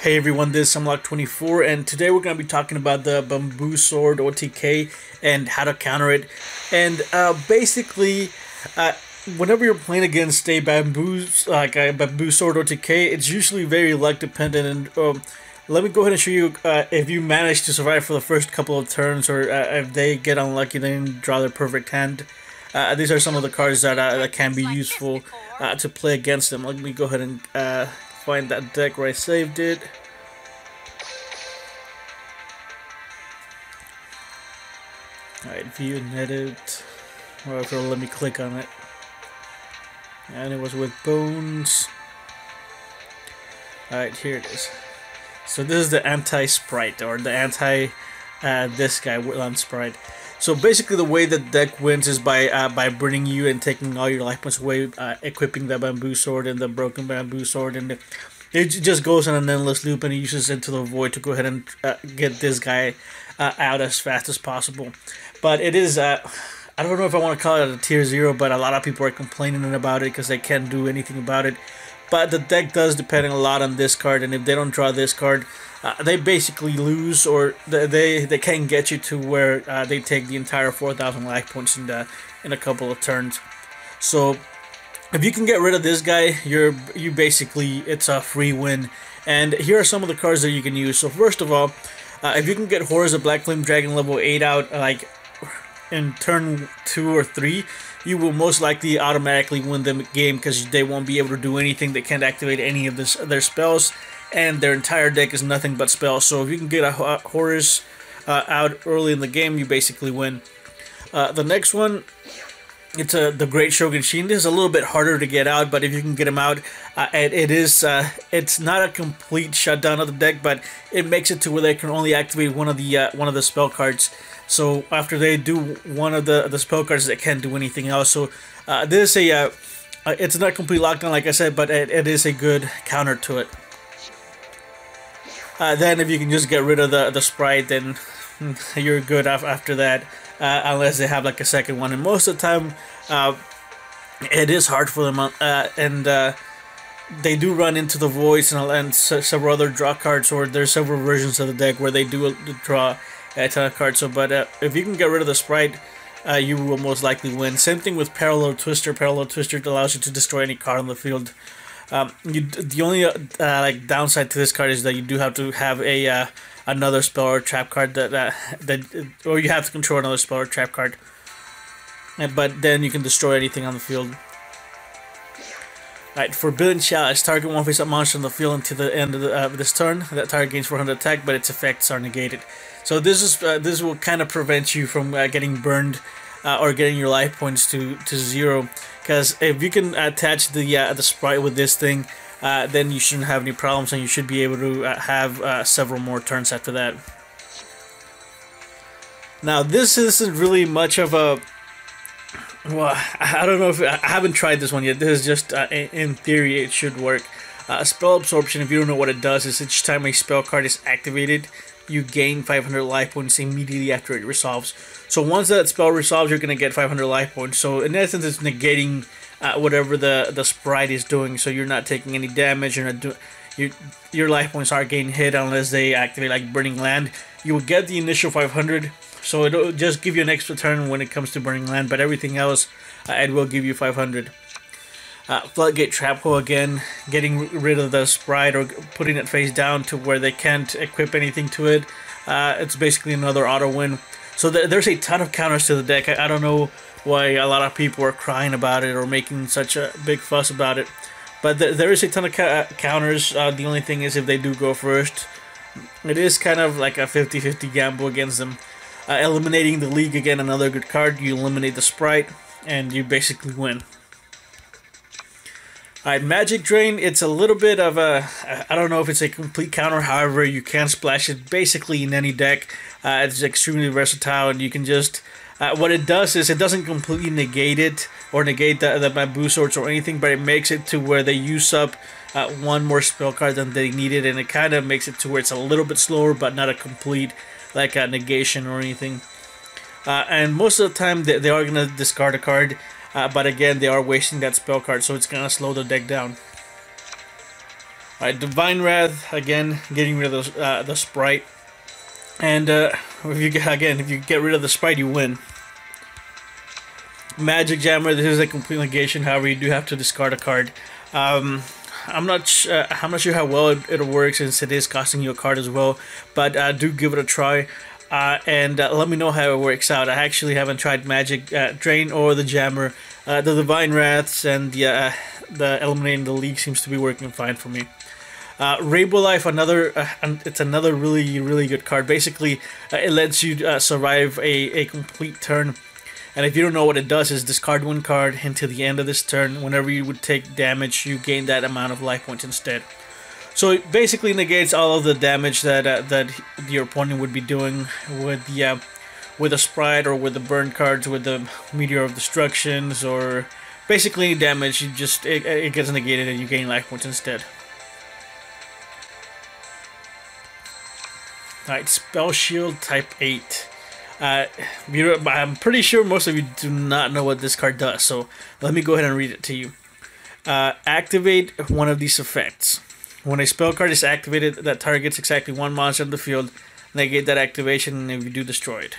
Hey everyone, this is Samlock24, and today we're going to be talking about the Bamboo Sword OTK and how to counter it. And basically, whenever you're playing against a Bamboo Sword OTK, it's usually very luck dependent. And let me go ahead and show you if you manage to survive for the first couple of turns, or if they get unlucky, then draw their perfect hand. These are some of the cards that can be useful to play against them. Let me go ahead and find that deck where I saved it. Alright, view and edit. Or if it'll let me click on it. And it was with bones. Alright, here it is. So this is the anti-Sprite, or the this guy, Woodland Sprite. So basically the way the deck wins is by burning you and taking all your life points away, equipping the Bamboo Sword and the broken Bamboo Sword, and it just goes on an endless loop, and it uses Into the Void to go ahead and get this guy out as fast as possible. But it is, I don't know if I want to call it a tier 0, but a lot of people are complaining about it because they can't do anything about it. But the deck does depend a lot on this card, and if they don't draw this card, they basically lose, or they can get you to where they take the entire 4,000 life points in a couple of turns. So if you can get rid of this guy, it's a free win. And here are some of the cards that you can use. So first of all, if you can get Horrors of Black Flame Dragon level 8 out like in turn 2 or 3, you will most likely automatically win the game because they won't be able to do anything. They can't activate any of their spells, and their entire deck is nothing but spells. So if you can get a Horus out early in the game, you basically win. The next one, it's the Great Shogun Shin. This is a little bit harder to get out, but if you can get him out, it's not a complete shutdown of the deck, but it makes it to where they can only activate one of the spell cards. So after they do one of the spell cards, they can't do anything else. So this is it's not complete lockdown, like I said, but it is a good counter to it. Then if you can just get rid of the Sprite, then you're good after that, unless they have like a second one. And most of the time, it is hard for them, and they do run into the voids and several other draw cards, or there's several versions of the deck where they do draw a ton of cards. So, but if you can get rid of the Sprite, you will most likely win. Same thing with Parallel Twister. Parallel Twister allows you to destroy any card on the field. The only like downside to this card is that you do have to have another spell or trap card or you have to control another spell or trap card. But then you can destroy anything on the field. Alright, Forbidden Chalice. Target one face-up monster on the field until the end of this turn. That target gains 400 attack, but its effects are negated. So this will kind of prevent you from getting burned or getting your life points to 0. Because if you can attach the Sprite with this thing, then you shouldn't have any problems, and you should be able to have several more turns after that. Now this isn't really much of a... Well, I don't know if... I haven't tried this one yet. This is just, in theory, it should work. Spell Absorption, if you don't know what it does, is each time a spell card is activated, you gain 500 life points immediately after it resolves. So once that spell resolves, you're going to get 500 life points. So in essence, it's negating whatever the Sprite is doing. So you're not taking any damage. You're not your life points aren't getting hit unless they activate like Burning Land. You will get the initial 500. So it'll just give you an extra turn when it comes to Burning Land, but everything else, it will give you 500. Floodgate Trap Hole again, getting rid of the Sprite or putting it face down to where they can't equip anything to it. It's basically another auto win. So there's a ton of counters to the deck. I don't know why a lot of people are crying about it or making such a big fuss about it. But there is a ton of counters. The only thing is if they do go first, it is kind of like a 50-50 gamble against them. Eliminating the League, again, another good card. You eliminate the Sprite, and you basically win. Alright, Magic Drain, it's a little bit of a... I don't know if it's a complete counter, however, you can splash it basically in any deck. It's extremely versatile, and you can just... what it does is it doesn't completely negate it, or negate the Bamboo Swords or anything, but it makes it to where they use up one more spell card than they needed, and it kind of makes it to where it's a little bit slower, but not a complete... like a negation or anything. And most of the time they are going to discard a card, but again they are wasting that spell card, so it's going to slow the deck down. Alright, Divine Wrath, again, getting rid of the Sprite. And if you get rid of the Sprite, you win. Magic Jammer, this is a complete negation, however you do have to discard a card. I'm not sure how well it'll work, since it is costing you a card as well, but do give it a try. And let me know how it works out. I actually haven't tried Magic Drain or the Jammer. The Divine Wraths and the Eliminating the League seems to be working fine for me. Rainbow Life, it's another really good card. Basically, it lets you survive a complete turn. And if you don't know what it does, is discard one card until the end of this turn. Whenever you would take damage, you gain that amount of life points instead. So it basically negates all of the damage that your opponent would be doing with the Sprite, or with the burn cards, with the Meteor of Destructions, or basically any damage. It gets negated and you gain life points instead. Alright, Spell Shield Type 8. I'm pretty sure most of you do not know what this card does, so let me go ahead and read it to you. Activate one of these effects. When a spell card is activated that targets exactly one monster on the field, negate that activation if you do destroy it.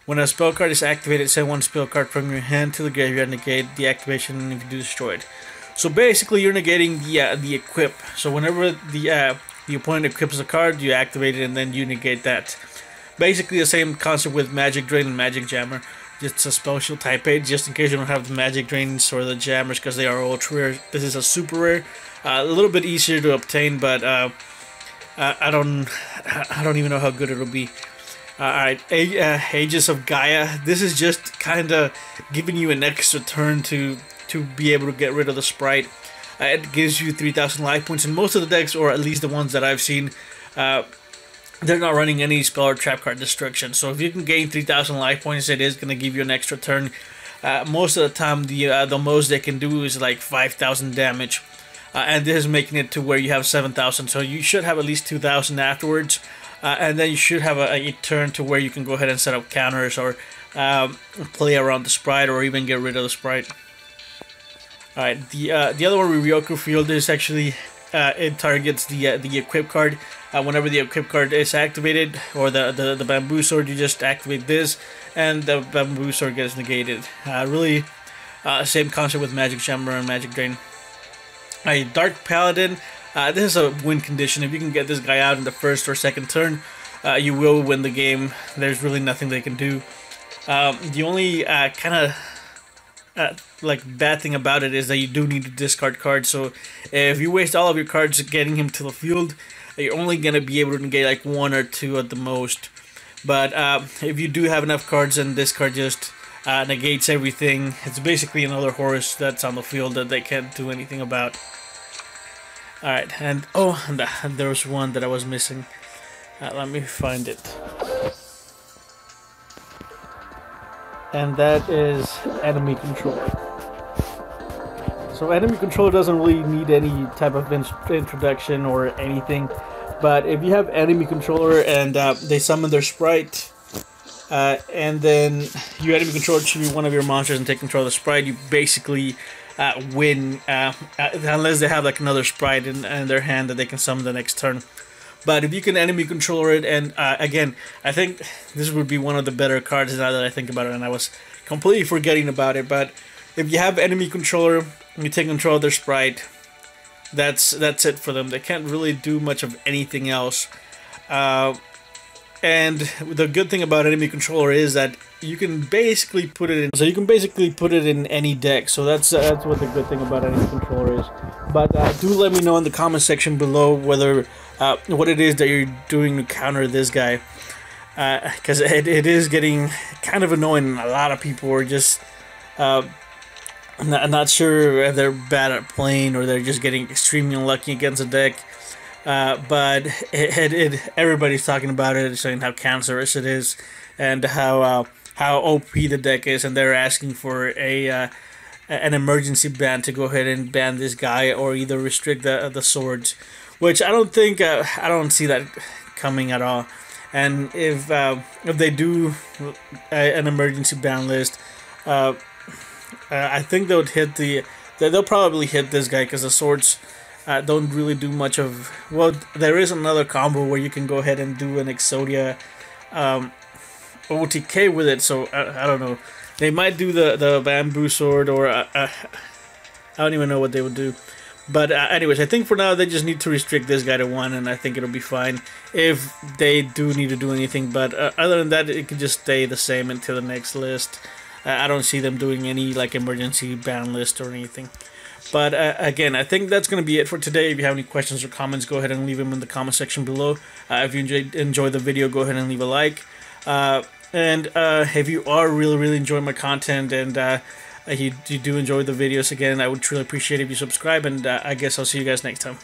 When a spell card is activated, send one spell card from your hand to the graveyard, negate the activation if you do destroy it. So basically you're negating the equip. So whenever the opponent equips a card, you activate it and then you negate that. Basically the same concept with Magic Drain and Magic Jammer. Just a Spell Shield Type 8, just in case you don't have the Magic Drains or the Jammers, because they are ultra rare. This is a super rare. A little bit easier to obtain, but I don't even know how good it'll be. Alright, Aegis of Gaia. This is just kind of giving you an extra turn to be able to get rid of the Sprite. It gives you 3,000 life points, and most of the decks, or at least the ones that I've seen, they're not running any spell or trap card destruction. So if you can gain 3,000 life points, it is going to give you an extra turn. Most of the time, the most they can do is like 5,000 damage. And this is making it to where you have 7,000, so you should have at least 2,000 afterwards, and then you should have a turn to where you can go ahead and set up counters, or play around the Sprite, or even get rid of the Sprite. Alright, the other one, Ryoku Field, is actually it targets the equip card. Whenever the equip card is activated, or the Bamboo Sword, you just activate this, and the Bamboo Sword gets negated. Really, same concept with Magic Jammer and Magic Drain. A Dark Paladin, this is a win condition. If you can get this guy out in the first or second turn, you will win the game. There's really nothing they can do. The only kind of bad thing about it is that you do need to discard cards. So if you waste all of your cards getting him to the field, you're only going to be able to negate like 1 or 2 at the most. But if you do have enough cards and this card just negates everything, it's basically another horse that's on the field that they can't do anything about. Alright, and there was one that I was missing. Let me find it. And that is Enemy Controller. So Enemy Controller doesn't really need any type of introduction or anything. But if you have Enemy Controller and they summon their Sprite, and then you Enemy Controller choose one of your monsters and take control of the Sprite, you basically win, unless they have like another Sprite in their hand that they can summon the next turn. But if you can Enemy Controller it, and again, I think this would be one of the better cards now that I think about it, and I was completely forgetting about it. But if you have Enemy Controller, you take control of their Sprite, that's it for them. They can't really do much of anything else. And the good thing about Enemy Controller is that you can basically put it in. So you can basically put it in any deck. So that's what the good thing about Enemy Controller is. But do let me know in the comment section below whether what it is that you're doing to counter this guy, because it is getting kind of annoying. A lot of people are just not sure if they're bad at playing or they're just getting extremely unlucky against a deck. But everybody's talking about it, saying how cancerous it is and how OP the deck is, and they're asking for an emergency ban to go ahead and ban this guy or either restrict the swords, which I don't think I don't see that coming at all. And if they do an emergency ban list, I think they'll probably hit this guy, because the swords don't really do much of. Well, there is another combo where you can go ahead and do an Exodia OTK with it. So I don't know. They might do the bamboo sword, or I don't even know what they would do. But anyways, I think for now they just need to restrict this guy to 1, and I think it'll be fine if they do need to do anything. But other than that, it can just stay the same until the next list. I don't see them doing any like emergency ban list or anything. But again, I think that's going to be it for today. If you have any questions or comments, go ahead and leave them in the comment section below. If you enjoyed the video, go ahead and leave a like. And if you are really enjoying my content, and you do enjoy the videos, again, I would truly appreciate if you subscribe, and I guess I'll see you guys next time.